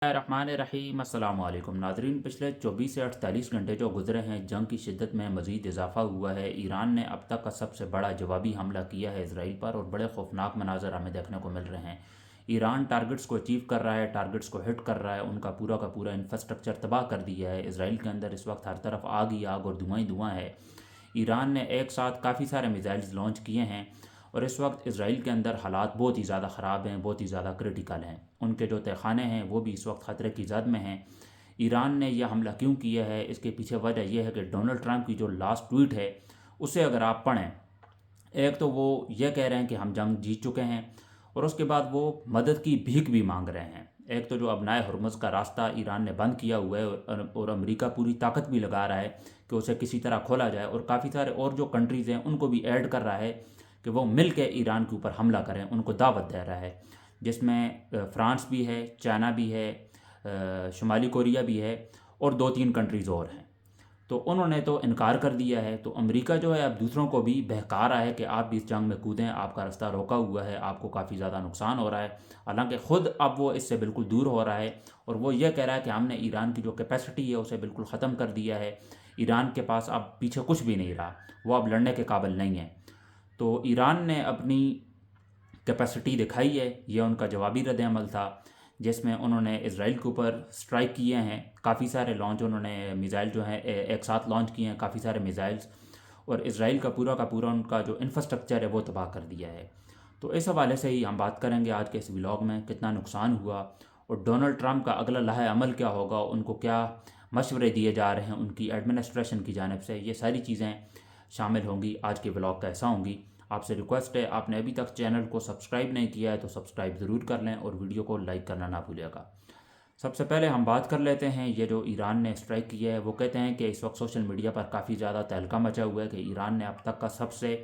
الرحمن الرحیم السلام علیکم ناظرین، پچھلے 24 سے 48 گھنٹے جو گزرے ہیں، جنگ کی شدت میں مزید اضافہ ہوا ہے۔ ایران نے اب تک کا سب سے بڑا جوابی حملہ کیا ہے اسرائیل پر، اور بڑے خوفناک مناظر ہمیں دیکھنے کو مل رہے ہیں۔ ایران ٹارگٹس کو اچیو کر رہا ہے، ٹارگٹس کو ہٹ کر رہا ہے، ان کا پورا انفراسٹرکچر تباہ کر دیا ہے۔ اسرائیل کے اندر اس وقت ہر طرف آگ ہی آگ اور دھواں ہی دھواں ہے۔ ایران نے ایک ساتھ کافی سارے میزائلز لانچ کیے ہیں، اور اس وقت اسرائیل کے اندر حالات بہت ہی زیادہ خراب ہیں، بہت ہی زیادہ کرٹیکل ہیں۔ ان کے جو تہخانے ہیں وہ بھی اس وقت خطرے کی زد میں ہیں۔ ایران نے یہ حملہ کیوں کیا ہے، اس کے پیچھے وجہ یہ ہے کہ ڈونلڈ ٹرمپ کی جو لاسٹ ٹویٹ ہے اسے اگر آپ پڑھیں، ایک تو وہ یہ کہہ رہے ہیں کہ ہم جنگ جیت چکے ہیں، اور اس کے بعد وہ مدد کی بھیک بھی مانگ رہے ہیں۔ ایک تو جو ابنائے ہرمز کا راستہ ایران نے بند کیا ہوا ہے، اور امریکہ پوری طاقت بھی لگا رہا ہے کہ اسے کسی طرح کھولا جائے، اور کافی سارے اور جو کنٹریز ہیں ان کو بھی ایڈ کر رہا ہے کہ وہ مل کے ایران کے اوپر حملہ کریں، ان کو دعوت دے رہا ہے، جس میں فرانس بھی ہے، چائنا بھی ہے، شمالی کوریا بھی ہے، اور 2-3 کنٹریز اور ہیں۔ تو انہوں نے تو انکار کر دیا ہے۔ تو امریکہ جو ہے اب دوسروں کو بھی بہکا رہا ہے کہ آپ بھی اس جنگ میں کودیں، آپ کا راستہ روکا ہوا ہے، آپ کو کافی زیادہ نقصان ہو رہا ہے۔ حالانکہ خود اب وہ اس سے بالکل دور ہو رہا ہے، اور وہ یہ کہہ رہا ہے کہ ہم نے ایران کی جو کیپیسٹی ہے اسے بالکل ختم کر دیا ہے، ایران کے پاس اب پیچھے کچھ بھی نہیں رہا، وہ اب لڑنے کے قابل نہیں ہے۔ تو ایران نے اپنی کیپیسٹی دکھائی ہے، یہ ان کا جوابی رد عمل تھا، جس میں انہوں نے اسرائیل کے اوپر سٹرائک کیے ہیں۔ کافی سارے لانچ انہوں نے میزائل جو ہیں ایک ساتھ لانچ کیے ہیں، کافی سارے میزائلز، اور اسرائیل کا پورا ان کا جو انفراسٹرکچر ہے وہ تباہ کر دیا ہے۔ تو اس حوالے سے ہی ہم بات کریں گے آج کے اس ولاگ میں، کتنا نقصان ہوا، اور ڈونلڈ ٹرمپ کا اگلا لائحہ عمل کیا ہوگا، ان کو کیا مشورے دیے جا رہے ہیں ان کی ایڈمنسٹریشن کی جانب سے۔ یہ ساری چیزیں شامل ہوں گی آج کے ولاگ کا حصہ ہوں گی۔ آپ سے ریکویسٹ ہے، آپ نے ابھی تک چینل کو سبسکرائب نہیں کیا ہے تو سبسکرائب ضرور کر لیں، اور ویڈیو کو لائک کرنا نہ بھولیے گا۔ سب سے پہلے ہم بات کر لیتے ہیں، یہ جو ایران نے اسٹرائک کیا ہے، وہ کہتے ہیں کہ اس وقت سوشل میڈیا پر کافی زیادہ تہلکہ مچا ہوا ہے کہ ایران نے اب تک کا سب سے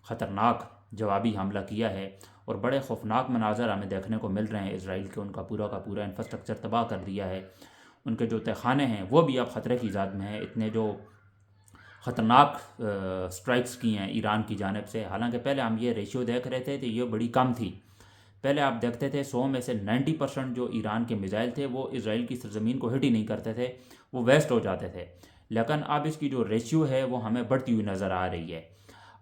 خطرناک جوابی حملہ کیا ہے، اور بڑے خوفناک مناظر ہمیں دیکھنے کو مل رہے ہیں اسرائیل کے۔ ان کا پورا انفراسٹرکچر تباہ کر دیا ہے، ان کے جو تہخانے ہیں وہ بھی اب خطرے کی زد میں ہیں۔ اتنے جو خطرناک سٹرائکس کی ہیں ایران کی جانب سے، حالانکہ پہلے ہم یہ ریشیو دیکھ رہے تھے تو یہ بڑی کم تھی۔ پہلے آپ دیکھتے تھے 100 میں سے 90% جو ایران کے میزائل تھے وہ اسرائیل کی سرزمین کو ہٹ ہی نہیں کرتے تھے، وہ ویسٹ ہو جاتے تھے۔ لیکن اب اس کی جو ریشیو ہے وہ ہمیں بڑھتی ہوئی نظر آ رہی ہے۔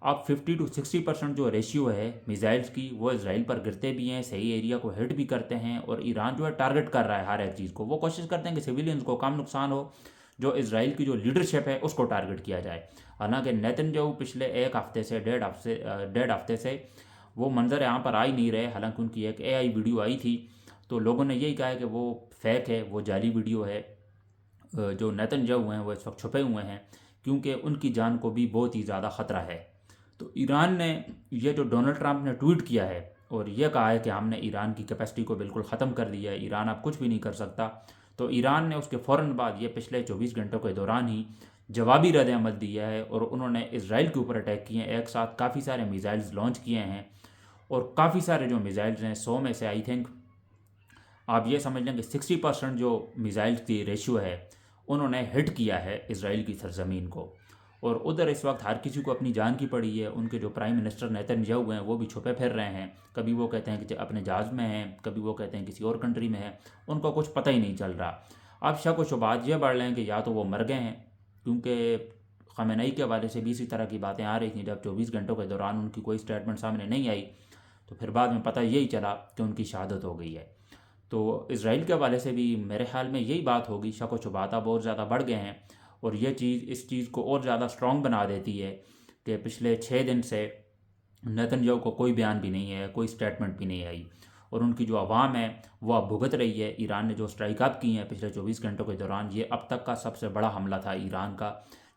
اب 50 سے 60% جو ریشیو ہے میزائلز کی، وہ اسرائیل پر گرتے بھی ہیں، صحیح ایریا کو ہٹ بھی کرتے ہیں، اور ایران جو ہے ٹارگٹ کر رہا ہے ہر ایک چیز کو۔ وہ کوشش کرتے ہیں کہ سویلینز کو کم نقصان ہو، جو اسرائیل کی جو لیڈرشپ ہے اس کو ٹارگٹ کیا جائے۔ حالانکہ نیتن جو پچھلے ایک ہفتے سے ڈیڑھ ہفتے سے وہ منظر یہاں پر آ ہی نہیں رہے۔ حالانکہ ان کی ایک اے آئی ویڈیو آئی تھی، تو لوگوں نے یہی کہا ہے کہ وہ فیک ہے، وہ جعلی ویڈیو ہے۔ جو نیتن جو ہیں وہ اس وقت چھپے ہوئے ہیں، کیونکہ ان کی جان کو بھی بہت ہی زیادہ خطرہ ہے۔ تو ایران نے یہ جو ڈونلڈ ٹرمپ نے ٹویٹ کیا ہے اور یہ کہا ہے کہ ہم نے ایران کی کیپیسٹی کو بالکل ختم کر دیا ہے، ایران اب کچھ بھی نہیں کر سکتا، تو ایران نے اس کے فوراً بعد یہ پچھلے 24 گھنٹوں کے دوران ہی جوابی رد عمل دیا ہے، اور انہوں نے اسرائیل کے اوپر اٹیک کیے ہیں۔ ایک ساتھ کافی سارے میزائلز لانچ کیے ہیں، اور کافی سارے جو میزائلز ہیں 100 میں سے آئی تھنک آپ یہ سمجھ لیں کہ 60% جو میزائلز کی ریشیو ہے انہوں نے ہٹ کیا ہے اسرائیل کی سرزمین کو۔ اور ادھر اس وقت ہر کسی کو اپنی جان کی پڑی ہے۔ ان کے جو پرائم منسٹر نیتن یاہو ہیں وہ بھی چھپے پھر رہے ہیں، کبھی وہ کہتے ہیں کہ اپنے جہاز میں ہیں، کبھی وہ کہتے ہیں کسی اور کنٹری میں ہیں، ان کو کچھ پتہ ہی نہیں چل رہا۔ اب شک و شبہات یہ بڑھ رہے ہیں کہ یا تو وہ مر گئے ہیں، کیونکہ خامنئی کے حوالے سے بھی اسی طرح کی باتیں آ رہی تھیں۔ جب 24 گھنٹوں کے دوران ان کی کوئی سٹیٹمنٹ سامنے نہیں آئی تو پھر بعد میں پتہ یہی چلا کہ ان کی شہادت ہو گئی ہے۔ تو اسرائیل کے حوالے سے بھی میرے خیال میں یہی بات ہوگی، شک و شبہات بہت زیادہ بڑھ گئے ہیں، اور یہ چیز اس چیز کو اور زیادہ سٹرونگ بنا دیتی ہے کہ پچھلے 6 دن سے نیتن یاہو کو کوئی بیان بھی نہیں ہے، کوئی سٹیٹمنٹ بھی نہیں آئی، اور ان کی جو عوام ہے وہ اب بھگت رہی ہے۔ ایران نے جو اسٹرائک اپ کی ہیں پچھلے 24 گھنٹوں کے دوران، یہ اب تک کا سب سے بڑا حملہ تھا ایران کا،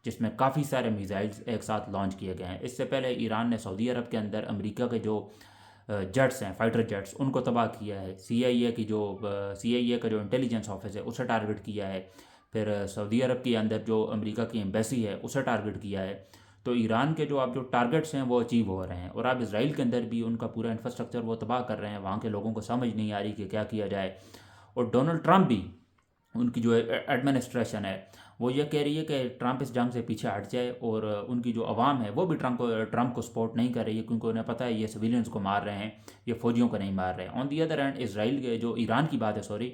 جس میں کافی سارے میزائلز ایک ساتھ لانچ کیے گئے ہیں۔ اس سے پہلے ایران نے سعودی عرب کے اندر امریکہ کے جو جیٹس ہیں، فائٹر جیٹس، ان کو تباہ کیا ہے۔ سی آئی اے کا جو انٹیلیجنس آفس ہے اسے ٹارگٹ کیا ہے۔ پھر سعودی عرب کے اندر جو امریکہ کی ایمبیسی ہے اسے ٹارگٹ کیا ہے۔ تو ایران کے جو اب جو ٹارگٹس ہیں وہ اچیو ہو رہے ہیں، اور اب اسرائیل کے اندر بھی ان کا پورا انفراسٹرکچر وہ تباہ کر رہے ہیں۔ وہاں کے لوگوں کو سمجھ نہیں آ رہی کہ کیا کیا جائے، اور ڈونلڈ ٹرمپ بھی، ان کی جو ایڈمنسٹریشن ہے وہ یہ کہہ رہی ہے کہ ٹرمپ اس جنگ سے پیچھے ہٹ جائے، اور ان کی جو عوام ہے وہ بھی ٹرمپ کو سپورٹ نہیں کر رہی ہے، کیونکہ انہیں پتہ ہے یہ سویلینز کو مار رہے ہیں، یہ فوجیوں کو نہیں مار رہے ہیں۔ آن دی ادر اینڈ اسرائیل کے جو ایران کی بات ہے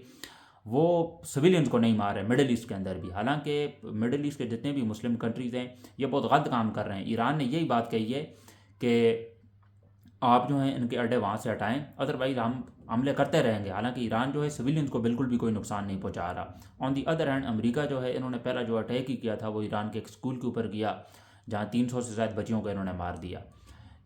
وہ سویلینز کو نہیں مار رہے مڈل ایسٹ کے اندر بھی، حالانکہ مڈل ایسٹ کے جتنے بھی مسلم کنٹریز ہیں یہ بہت غلط کام کر رہے ہیں۔ ایران نے یہی بات کہی ہے کہ آپ جو ہیں ان کے اڈے وہاں سے ہٹائیں، ادروائز ہم حملے کرتے رہیں گے، حالانکہ ایران جو ہے سویلینز کو بالکل بھی کوئی نقصان نہیں پہنچا رہا۔ آن دی ادر ہینڈ امریکہ جو ہے انہوں نے پہلا جو اٹیک ہی کیا تھا وہ ایران کے ایک اسکول کے اوپر کیا، جہاں 300 سے زائد بچیوں کو انہوں نے مار دیا۔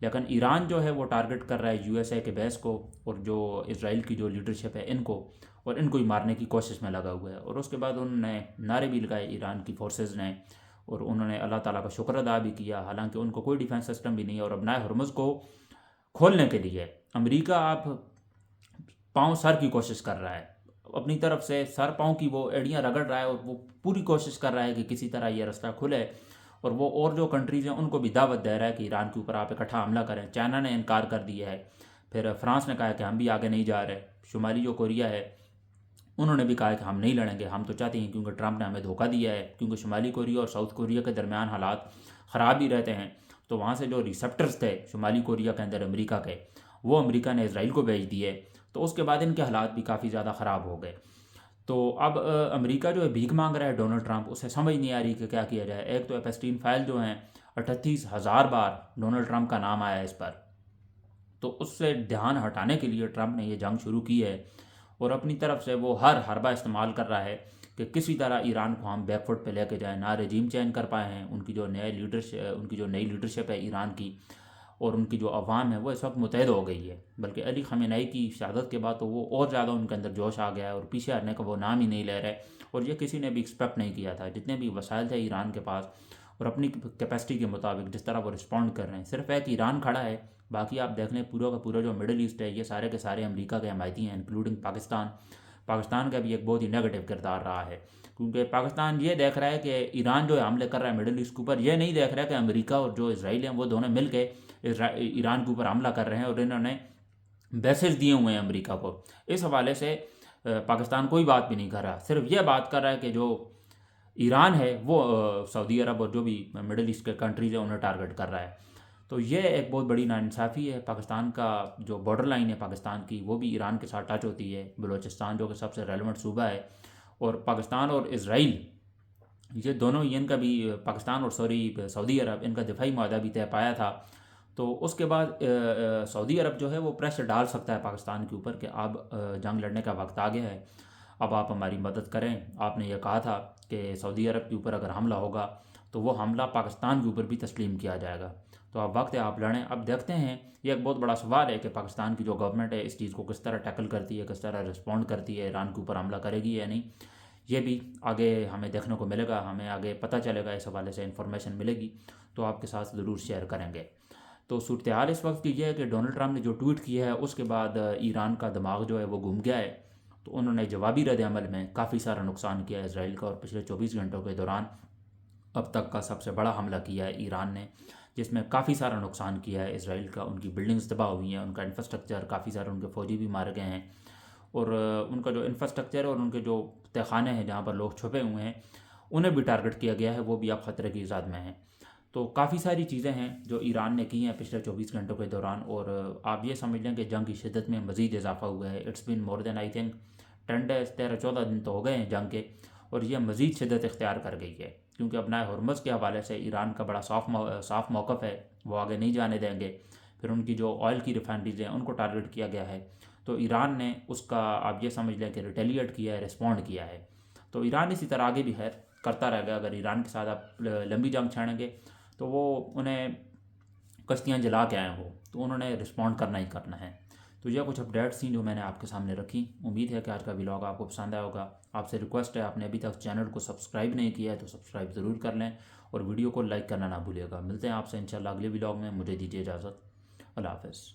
لیکن ایران جو ہے وہ ٹارگٹ کر رہا ہے یو ایس اے کے بیس کو اور جو اسرائیل کی جو لیڈرشپ ہے ان کو، اور ان کو ہی مارنے کی کوشش میں لگا ہوا ہے۔ اور اس کے بعد انہوں نے نعرے بھی لگائے ایران کی فورسز نے، اور انہوں نے اللہ تعالیٰ کا شکر ادا بھی کیا، حالانکہ ان کو کوئی ڈیفینس سسٹم بھی نہیں ہے۔ اور ابنائے ہرمز کو کھولنے کے لیے امریکہ آپ پاؤں سر کی کوشش کر رہا ہے، اپنی طرف سے سر پاؤں کی وہ ایڑیاں رگڑ رہا ہے، اور وہ پوری کوشش کر رہا ہے کہ کسی طرح یہ رستہ کھلے، اور وہ اور جو کنٹریز ہیں ان کو بھی دعوت دے رہا ہے کہ ایران کے اوپر آپ اکٹھا حملہ کریں۔ چائنا نے انکار کر دیا ہے، پھر فرانس نے کہا ہے کہ ہم بھی آگے نہیں جا رہے، شمالی جو کوریا ہے انہوں نے بھی کہا ہے کہ ہم نہیں لڑیں گے، ہم تو چاہتے ہیں کیونکہ ٹرمپ نے ہمیں دھوکہ دیا ہے، کیونکہ شمالی کوریا اور ساؤتھ کوریا کے درمیان حالات خراب ہی رہتے ہیں، تو وہاں سے جو ریسیپٹرز تھے شمالی کوریا کے اندر امریکہ کے، وہ امریکہ نے اسرائیل کو بھیج دیے، تو اس کے بعد ان کے حالات بھی کافی زیادہ خراب ہو گئے۔ تو اب امریکہ جو ہے بھیک مانگ رہا ہے ڈونلڈ ٹرمپ، اسے سمجھ نہیں آ رہی کہ کیا کیا جائے۔ ایک تو ایپسٹین فائل جو ہیں 38,000 بار ڈونلڈ ٹرمپ کا نام آیا ہے اس پر، تو اس سے دھیان ہٹانے کے لیے ٹرمپ نے یہ جنگ شروع کی ہے، اور اپنی طرف سے وہ ہر حربہ استعمال کر رہا ہے کہ کسی طرح ایران کو ہم بیک فٹ پہ لے کے جائیں، نہ رجیم چینج کر پائے ہیں، ان کی جو نئی لیڈرشپ ہے ایران کی، اور ان کی جو عوام ہے وہ اس وقت متحد ہو گئی ہے، بلکہ علی خامنہئی کی شہادت کے بعد تو وہ اور زیادہ ان کے اندر جوش آ گیا ہے، اور پیچھے ہٹنے کا وہ نام ہی نہیں لے رہے، اور یہ کسی نے بھی ایکسپیکٹ نہیں کیا تھا۔ جتنے بھی وسائل تھے ایران کے پاس اور اپنی کیپیسٹی کے مطابق جس طرح وہ رسپونڈ کر رہے ہیں، صرف ایک ایران کھڑا ہے، باقی آپ دیکھ لیں پورا کا پورا جو مڈل ایسٹ ہے یہ سارے کے سارے امریکہ کے حمایتی ہیں، انکلوڈنگ پاکستان کا بھی ایک بہت ہی نیگیٹو کردار رہا ہے، کیونکہ پاکستان یہ دیکھ رہا ہے کہ ایران جو حملے کر رہا ہے مڈل ایسٹ کے اوپر، یہ نہیں دیکھ رہا ہے کہ امریکہ اور جو اسرائیل ہیں وہ دونوں مل کے ایران کے اوپر حملہ کر رہے ہیں، اور انہوں نے بیسز دیے ہوئے ہیں امریکہ کو۔ اس حوالے سے پاکستان کوئی بات بھی نہیں کر رہا، صرف یہ بات کر رہا ہے کہ جو ایران ہے وہ سعودی عرب اور جو بھی مڈل ایسٹ کے کنٹریز ہیں انہیں ٹارگٹ کر رہا ہے۔ تو یہ ایک بہت بڑی ناانصافی ہے۔ پاکستان کا جو بارڈر لائن ہے پاکستان کی وہ بھی ایران کے ساتھ ٹچ ہوتی ہے، بلوچستان جو کہ سب سے ریلیونٹ صوبہ ہے، اور پاکستان اور اسرائیل یہ دونوں ان کا بھی پاکستان اور سعودی عرب ان کا دفاعی معاہدہ بھی طے پایا تھا، تو اس کے بعد سعودی عرب جو ہے وہ پریشر ڈال سکتا ہے پاکستان کے اوپر کہ اب جنگ لڑنے کا وقت آ گیا ہے، اب آپ ہماری مدد کریں۔ آپ نے یہ کہا تھا کہ سعودی عرب کے اوپر اگر حملہ ہوگا تو وہ حملہ پاکستان کے اوپر بھی تسلیم کیا جائے گا، تو اب وقت ہے آپ لڑیں۔ اب دیکھتے ہیں، یہ ایک بہت بڑا سوال ہے کہ پاکستان کی جو گورنمنٹ ہے اس چیز کو کس طرح ٹیکل کرتی ہے، کس طرح رسپونڈ کرتی ہے، ایران کے اوپر حملہ کرے گی یا نہیں، یہ بھی آگے ہمیں دیکھنے کو ملے گا، ہمیں آگے پتہ چلے گا، اس حوالے سے انفارمیشن ملے گی تو آپ کے ساتھ ضرور شیئر کریں گے۔ تو صورتحال اس وقت کی یہ ہے کہ ڈونلڈ ٹرمپ نے جو ٹویٹ کیا ہے اس کے بعد ایران کا دماغ جو ہے وہ گھوم گیا ہے، تو انہوں نے جوابی رد عمل میں کافی سارا نقصان کیا ہے اسرائیل کا، اور پچھلے 24 گھنٹوں کے دوران اب تک کا سب سے بڑا حملہ کیا ہے ایران نے، جس میں کافی سارا نقصان کیا ہے اسرائیل کا، ان کی بلڈنگز تباہ ہوئی ہیں، ان کا انفراسٹرکچر، کافی سارے ان کے فوجی بھی مارے گئے ہیں، اور ان کا جو انفراسٹرکچر ہے اور ان کے جو تہخانے ہیں جہاں پر لوگ چھپے ہوئے ہیں انہیں بھی ٹارگٹ کیا گیا ہے، وہ بھی اب خطرے کی زد میں ہیں۔ تو کافی ساری چیزیں ہیں جو ایران نے کی ہیں پچھلے 24 گھنٹوں کے دوران، اور آپ یہ سمجھ لیں کہ جنگ کی شدت میں مزید اضافہ ہوا ہے۔ It's been more than I think 10 days 13-14 دن تو ہو گئے ہیں جنگ کے، اور یہ مزید شدت اختیار کر گئی ہے، کیونکہ ابنائے ہرمز کے حوالے سے ایران کا بڑا صاف موقف ہے، وہ آگے نہیں جانے دیں گے۔ پھر ان کی جو آئل کی ریفائنریز ہیں ان کو ٹارگٹ کیا گیا ہے، تو ایران نے اس کا آپ یہ سمجھ لیں کہ ریٹیلیٹ کیا ہے، رسپونڈ کیا ہے۔ تو ایران اسی طرح آگے بھی ہے کرتا رہے گا، اگر ایران کے ساتھ آپ لمبی جنگ چھیڑیں گے تو وہ انہیں کشتیاں جلا کے آئے ہو تو انہوں نے رسپونڈ کرنا ہی کرنا ہے۔ تو یہ کچھ اپڈیٹس تھیں جو میں نے آپ کے سامنے رکھی، امید ہے کہ آج کا ولاگ آپ کو پسند آیا ہوگا۔ آپ سے ریکویسٹ ہے، آپ نے ابھی تک چینل کو سبسکرائب نہیں کیا ہے تو سبسکرائب ضرور کر لیں، اور ویڈیو کو لائک کرنا نہ بھولیے گا۔ ملتے ہیں آپ سے انشاءاللہ اگلے ولاگ میں، مجھے دیجیے اجازت، اللہ حافظ۔